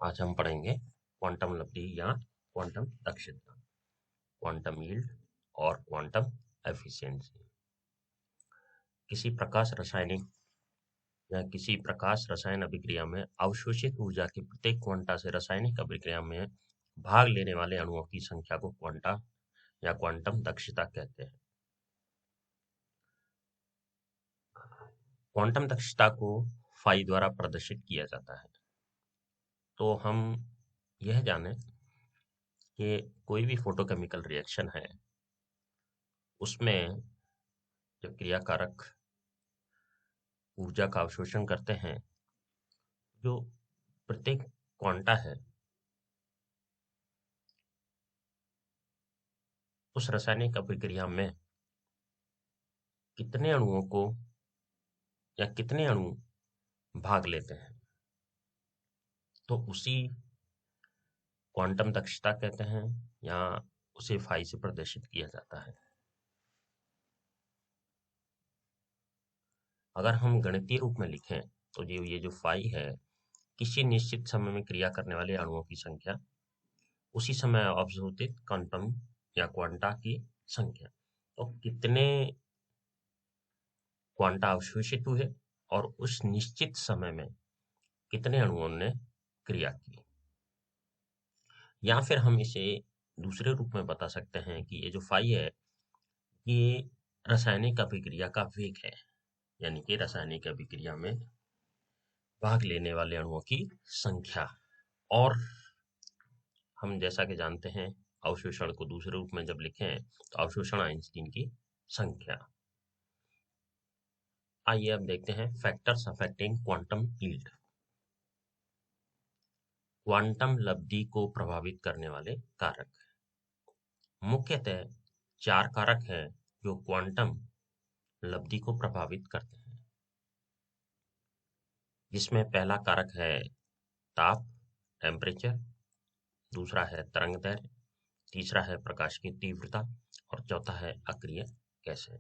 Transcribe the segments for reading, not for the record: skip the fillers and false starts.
आज हम पढ़ेंगे क्वांटम लब्धि या क्वांटम दक्षता, क्वांटम यील्ड और क्वांटम एफिशिएंसी। किसी प्रकाश रसायन अभिक्रिया में अवशोषित ऊर्जा की प्रत्येक क्वांटा से रासायनिक अभिक्रिया में भाग लेने वाले अणुओं की संख्या को क्वांटा या क्वांटम दक्षता कहते हैं। क्वांटम दक्षता को फाई द्वारा प्रदर्शित किया जाता है। तो हम यह जानें कि कोई भी फोटोकेमिकल रिएक्शन है, उसमें जब क्रियाकारक ऊर्जा का अवशोषण करते हैं, जो प्रत्येक क्वांटा है उस रासायनिक अभिक्रिया में कितने अणुओं को या कितने अणु भाग लेते हैं, तो उसी क्वांटम दक्षता कहते हैं या उसे फाई से प्रदर्शित किया जाता है। अगर हम गणितीय रूप में लिखें तो ये जो फाई है, किसी निश्चित समय में क्रिया करने वाले अणुओं की संख्या, उसी समय अवशोषित क्वांटम या क्वांटा की संख्या। तो कितने क्वांटा अवशोषित हुए और उस निश्चित समय में कितने अणुओं ने क्रिया की। या फिर हम इसे दूसरे रूप में बता सकते हैं कि ये जो फाई है, ये रासायनिक अभिक्रिया का वेग है, यानी कि रासायनिक अभिक्रिया में भाग लेने वाले अणुओं की संख्या। और हम जैसा कि जानते हैं, अवशोषण को दूसरे रूप में जब लिखें तो अवशोषण आइंस्टीन की संख्या। आइए अब देखते हैं factors affecting quantum yield. Quantum लब्धि को प्रभावित करने वाले कारक मुख्यतः 4 कारक हैं जो क्वांटम लब्धि को प्रभावित करते हैं, जिसमें पहला कारक है ताप, टेम्परेचर, दूसरा है तरंग दैर्ध्य, तीसरा है प्रकाश की तीव्रता और चौथा है अक्रिय गैसें।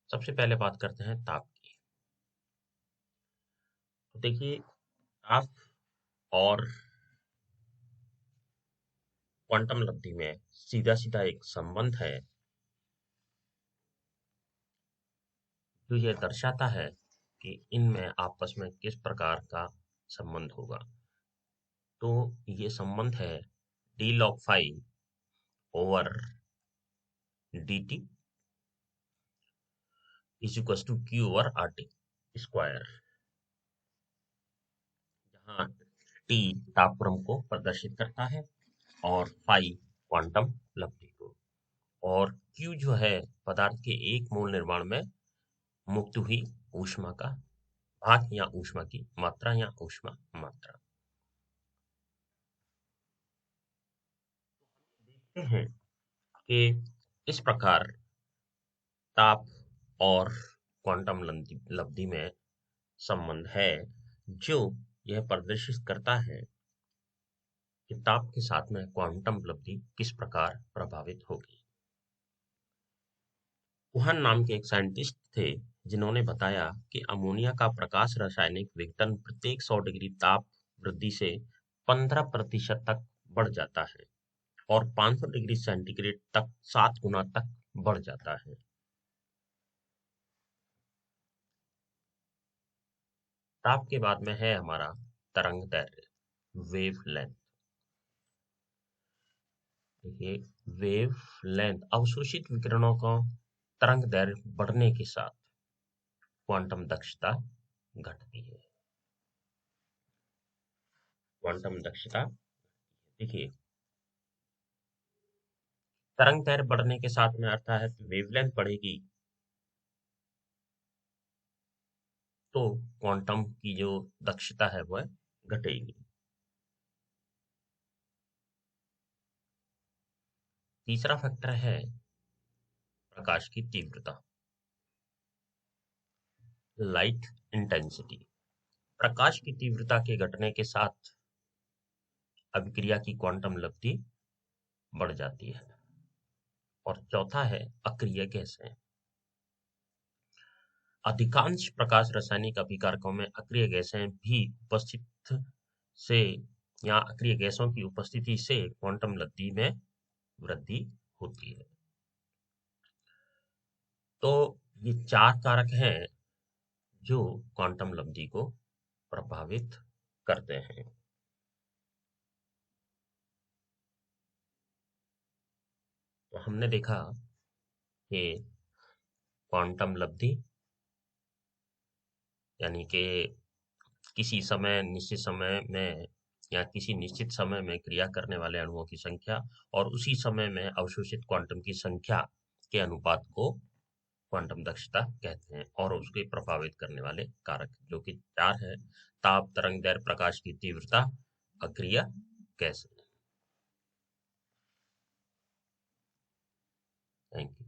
सबसे पहले बात करते हैं ताप की। तो देखिए, ताप और क्वांटम लब्धि में सीधा सीधा एक संबंध है, जो यह दर्शाता है कि इनमें आपस में किस प्रकार का संबंध होगा। तो ये संबंध है d log phi over d T is equal to Q over R T square, जहाँ टी तापक्रम को प्रदर्शित करता है और फाई क्वांटम लब्धि को, और क्यू जो है पदार्थ के एक मोल निर्माण में मुक्त हुई ऊष्मा का भाग या ऊष्मा की मात्रा या ऊष्मा मात्रा। देखते हैं कि इस प्रकार ताप और क्वांटम लब्धि में संबंध है, जो यह प्रदर्शित करता है कि ताप के साथ में क्वांटम लब्धि किस प्रकार प्रभावित होगी। वुहान नाम के एक साइंटिस्ट थे, जिन्होंने बताया कि अमोनिया का प्रकाश रासायनिक विघटन प्रत्येक 100 डिग्री ताप वृद्धि से 15% तक बढ़ जाता है और 500 डिग्री सेंटीग्रेड तक 7 गुना तक बढ़ जाता है। ताप के बाद में है हमारा तरंग दैर्ध्य, वेव लेंथ। देखिए, वेव लेंथ अवशोषित विकिरणों का तरंग दैर्ध्य बढ़ने के साथ क्वांटम दक्षता घटती है। क्वांटम दक्षता, देखिए, तरंग दैर्ध्य बढ़ने के साथ में अर्थ है वेवलेंथ बढ़ेगी, तो क्वांटम की जो दक्षता है वह घटेगी। तीसरा फैक्टर है प्रकाश की तीव्रता, लाइट इंटेंसिटी। प्रकाश की तीव्रता के घटने के साथ अभिक्रिया की क्वांटम लब्धि बढ़ जाती है। और चौथा है अक्रिय गैसें। अधिकांश प्रकाश रासायनिक अभिकारकों में अक्रिय गैसें भी उपस्थित से या अक्रिय गैसों की उपस्थिति से क्वांटम लब्धि में वृद्धि होती है। तो ये 4 कारक हैं जो क्वांटम लब्धि को प्रभावित करते हैं। तो हमने देखा कि क्वांटम लब्धि यानी कि किसी समय निश्चित समय में या किसी निश्चित समय में क्रिया करने वाले अणुओं की संख्या और उसी समय में अवशोषित क्वांटम की संख्या के अनुपात को क्वांटम दक्षता कहते हैं, और उसके प्रभावित करने वाले कारक जो कि 4 है: ताप, तरंग दैर्घ्य, प्रकाश की तीव्रता, अक्रिय गैस। Thank you.